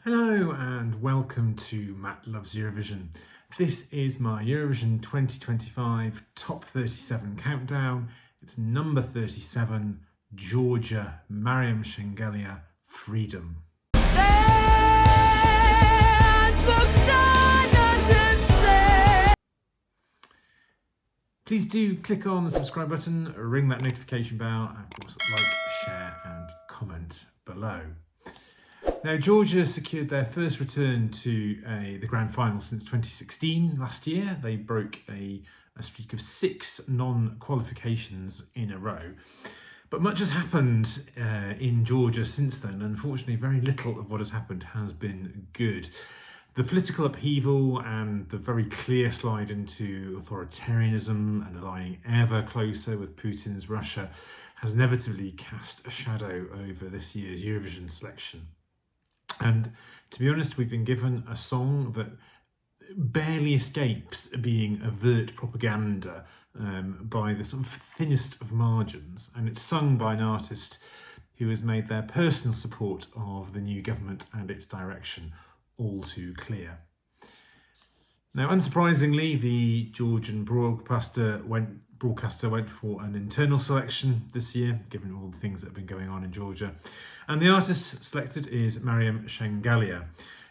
Hello and welcome to Matt Loves Eurovision. This is my Eurovision 2025 Top 37 countdown. It's number 37, Georgia, Mariam Shengelia, Freedom. Please do click on the subscribe button, ring that notification bell, and of course like, share and comment below. Now, Georgia secured their first return to the grand final since 2016. Last year, they broke a streak of 6 non-qualifications in a row. But much has happened in Georgia since then. Unfortunately, very little of what has happened has been good. The political upheaval and the very clear slide into authoritarianism and allying ever closer with Putin's Russia has inevitably cast a shadow over this year's Eurovision selection. And to be honest, we've been given a song that barely escapes being overt propaganda by the sort of thinnest of margins. And it's sung by an artist who has made their personal support of the new government and its direction all too clear. Now, unsurprisingly, the Georgian broadcaster went for an internal selection this year, given all the things that have been going on in Georgia. And the artist selected is Mariam Shengelia.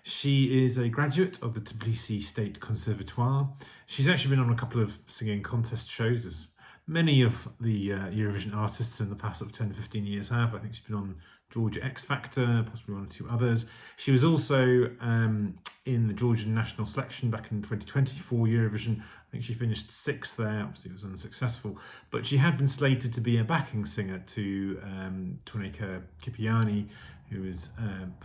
She is a graduate of the Tbilisi State Conservatoire. She's actually been on a couple of singing contest shows, as many of the Eurovision artists in the past 10-15 years have. I think she's been on Georgia X Factor, possibly one or two others. She was also in the Georgian national selection back in 2020 for Eurovision. I think she finished 6th there, obviously it was unsuccessful, but she had been slated to be a backing singer to Tonika Kipiani, who was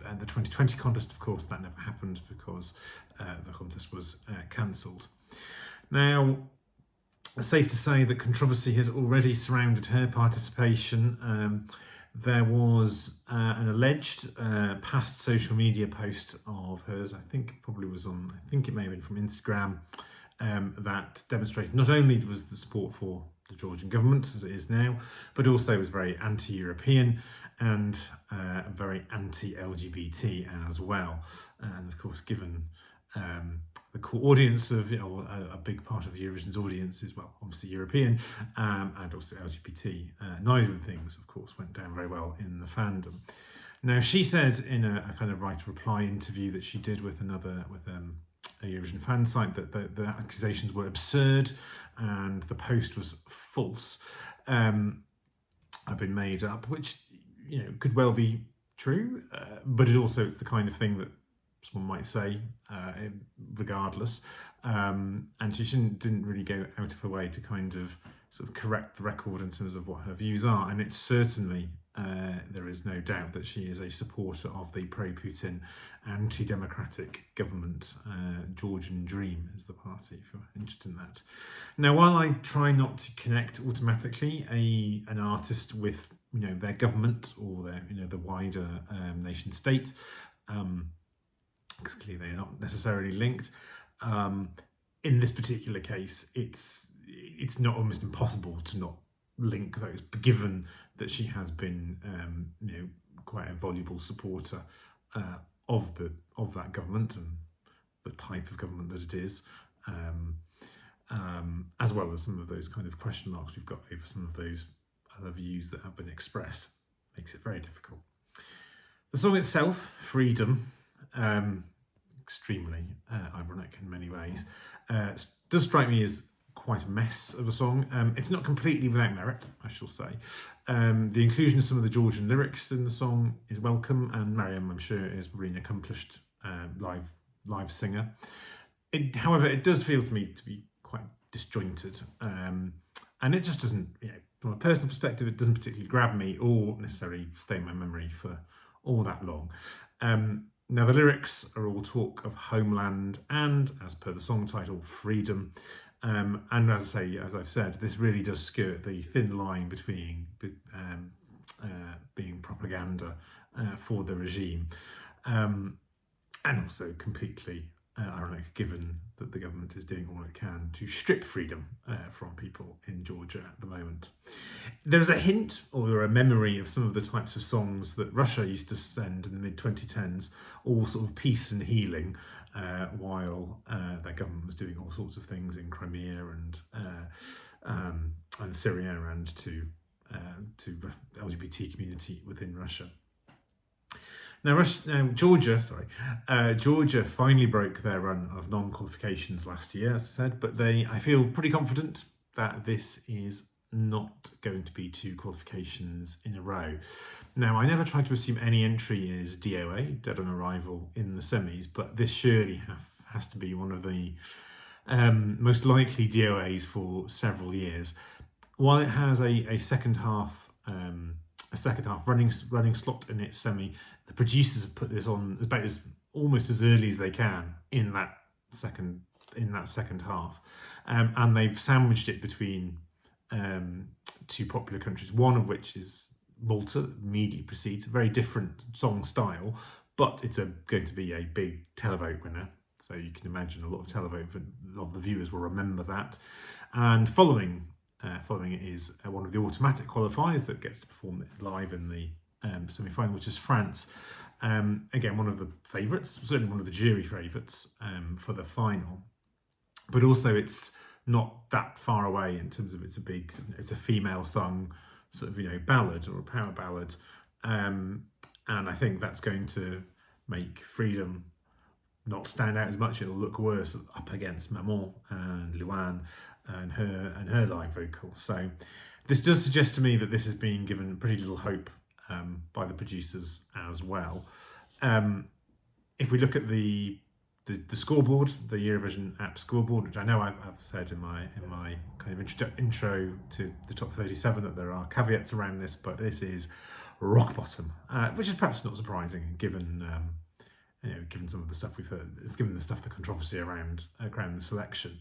at the 2020 contest. Of course, that never happened because the contest was cancelled. Now, it's safe to say that controversy has already surrounded her participation. There was an alleged past social media post of hers, I think it may have been from Instagram, that demonstrated not only was the support for the Georgian government, as it is now, but also was very anti-European and very anti-LGBT as well. And of course, given the core audience of, a big part of Eurovision's audience is, well, obviously European and also LGBT. Neither of the things, of course, went down very well in the fandom. Now, she said in a kind of right-reply interview that she did with a Eurovision fan site that the accusations were absurd and the post was false, have been made up, which could well be true, but it's the kind of thing that someone might say regardless, and she didn't really go out of her way to kind of sort of correct the record in terms of what her views are. And it's certainly there is no doubt that she is a supporter of the pro-Putin, anti-democratic government. Georgian Dream is the party, if you're interested in that. Now, while I try not to connect automatically an artist with their government or their the wider nation state, because clearly they are not necessarily linked. In this particular case, it's not almost impossible to not link those, given that she has been quite a voluble supporter of that government and the type of government that it is, as well as some of those kind of question marks we've got over some of those other views that have been expressed. Makes it very difficult. The song itself, Freedom, extremely ironic in many ways, does strike me as quite a mess of a song. It's not completely without merit, I shall say. The inclusion of some of the Georgian lyrics in the song is welcome, and Mariam, I'm sure, is probably an accomplished live singer. However, it does feel to me to be quite disjointed, and it just doesn't, from a personal perspective, it doesn't particularly grab me or necessarily stay in my memory for all that long. Now, the lyrics are all talk of homeland and, as per the song title, freedom. And as I've said, this really does skirt the thin line between being propaganda for the regime and also completely ironic given that the government is doing all it can to strip freedom from people in Georgia at the moment. There's a hint or a memory of some of the types of songs that Russia used to send in the mid-2010s, all sort of peace and healing, while their government was doing all sorts of things in Crimea and Syria and to the LGBT community within Russia. Now, Georgia finally broke their run of non-qualifications last year, as I said, but I feel pretty confident that this is not going to be 2 qualifications in a row. Now, I never try to assume any entry is DOA, dead on arrival, in the semis, but this surely has to be one of the most likely DOAs for several years. While it has a second half running slot in its semi, the producers have put this on about almost as early as they can in that second half, and they've sandwiched it between 2 popular countries, one of which is Malta, immediately precedes, a very different song style, but it's going to be a big televote winner. So you can imagine a lot of televote of the viewers will remember that. And following it is one of the automatic qualifiers that gets to perform live in the semi-final, which is France. Again, one of the favourites, certainly one of the jury favourites for the final. But also it's not that far away in terms of it's a female sung sort of, ballad or a power ballad. And I think that's going to make Freedom not stand out as much. It'll look worse up against Maman and Luan and her live vocal. So this does suggest to me that this is being given pretty little hope by the producers as well. If we look at the scoreboard, the Eurovision app scoreboard, which I know I've said in my kind of intro to the top 37 that there are caveats around this, but this is rock bottom, which is perhaps not surprising given given some of the stuff we've heard. It's given the controversy around the selection.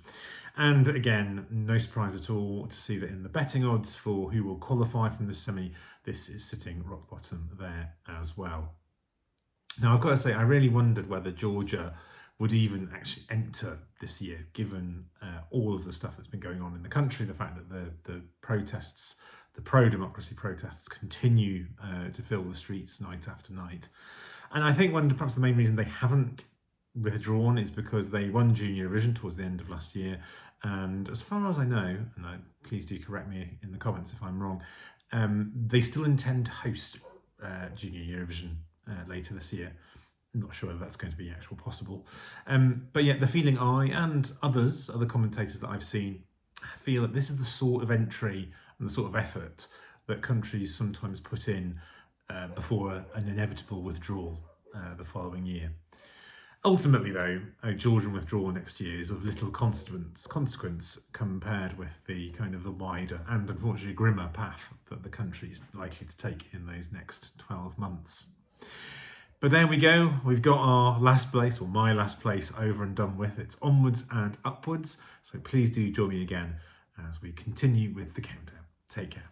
And again, no surprise at all to see that in the betting odds for who will qualify from this semi, this is sitting rock bottom there as well. Now, I've got to say, I really wondered whether Georgia would even actually enter this year, given all of the stuff that's been going on in the country, the fact that the protests, the pro-democracy protests, continue to fill the streets night after night. And I think perhaps the main reason they haven't withdrawn is because they won Junior Eurovision towards the end of last year. And as far as I know, and please do correct me in the comments if I'm wrong, they still intend to host Junior Eurovision later this year. I'm not sure whether that's going to be actually possible. But yet the feeling I and other commentators that I've seen feel that this is the sort of entry and the sort of effort that countries sometimes put in before an inevitable withdrawal the following year. Ultimately, though, a Georgian withdrawal next year is of little consequence compared with the kind of the wider and unfortunately grimmer path that the country is likely to take in those next 12 months. But there we go. We've got our last place, or my last place, over and done with. It's onwards and upwards. So please do join me again as we continue with the countdown. Take care.